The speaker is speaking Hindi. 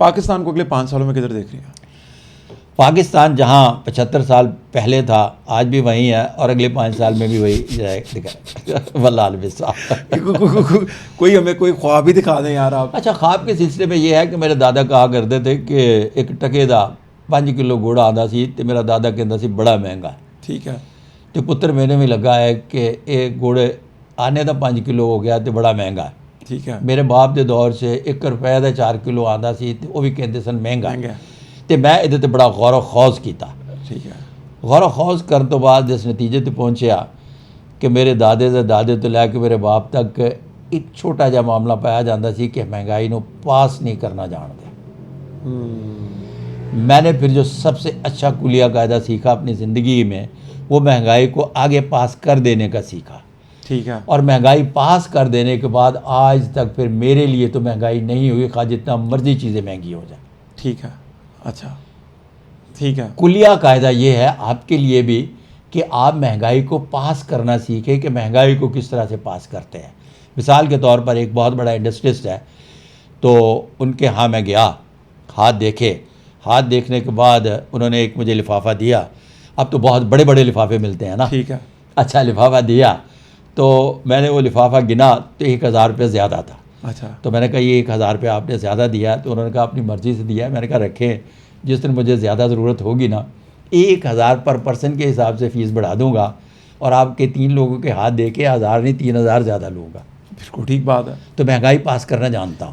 पाकिस्तान को अगले 5 सालों में किधर देख रही हैं? पाकिस्तान जहाँ 75 साल पहले था आज भी वहीं है और अगले 5 साल में भी वही जाएगा वल्लाह कोई हमें कोई ख्वाब ही दिखा दें यार आप। अच्छा, ख्वाब के सिलसिले में ये है कि मेरे दादा कहा करते थे कि एक टके दा 5 किलो गुड़ आंदा सी ते मेरा दादा कहता सी बड़ा महंगा है। ठीक है। तो पुत्र मैंने भी लगा है कि एक गुड़ आने का 5 किलो हो गया तो बड़ा महंगा है। ठीक है। मेरे बाप के दौर से 1 रुपए का 4 किलो आंदा सी ते वो भी कहते सन महंगा महंगा। तो मैं ये बड़ा गौर खौज किया। ठीक है। गौर खौज करने तो बाद इस नतीजे पर पहुँचा कि मेरे दादे से दादे तो लैके मेरे बाप तक एक छोटा जहा मामला पाया जाता सी कि महंगाई को पास नहीं करना जानते। मैंने फिर जो सबसे अच्छा कुलिया कायदा सीखा अपनी ज़िंदगी में वो महंगाई को आगे पास कर देने का सीखा। ठीक है। और महंगाई पास कर देने के बाद आज तक फिर मेरे लिए तो महंगाई नहीं हुई, खा जितना मर्जी चीज़ें महंगी हो जाए। ठीक है। अच्छा, ठीक है। कुलिया कायदा ये है आपके लिए भी कि आप महंगाई को पास करना सीखें कि महंगाई को किस तरह से पास करते हैं। मिसाल के तौर पर एक बहुत बड़ा इंडस्ट्रिस्ट है, तो उनके यहाँ मैं गया, हाथ देखे। हाथ देखने के बाद उन्होंने एक मुझे लिफाफा दिया। अब तो बहुत बड़े बड़े लिफाफे मिलते हैं ना। ठीक है। अच्छा लिफाफा दिया तो मैंने वो लिफाफा गिना तो 1000 रुपये ज़्यादा था। अच्छा। तो मैंने कहा ये 1000 रुपये आपने ज़्यादा दिया। तो उन्होंने कहा अपनी मर्ज़ी से दिया है। मैंने कहा रखें, जिस दिन मुझे ज़्यादा ज़रूरत होगी ना 1000 पर पर्सन के हिसाब से फ़ीस बढ़ा दूंगा और आपके 3 लोगों के हाथ दे के 1000 नहीं 3000 ज़्यादा लूँगा। बिल्कुल ठीक बात है। तो महंगाई पास करना जानता हूँ।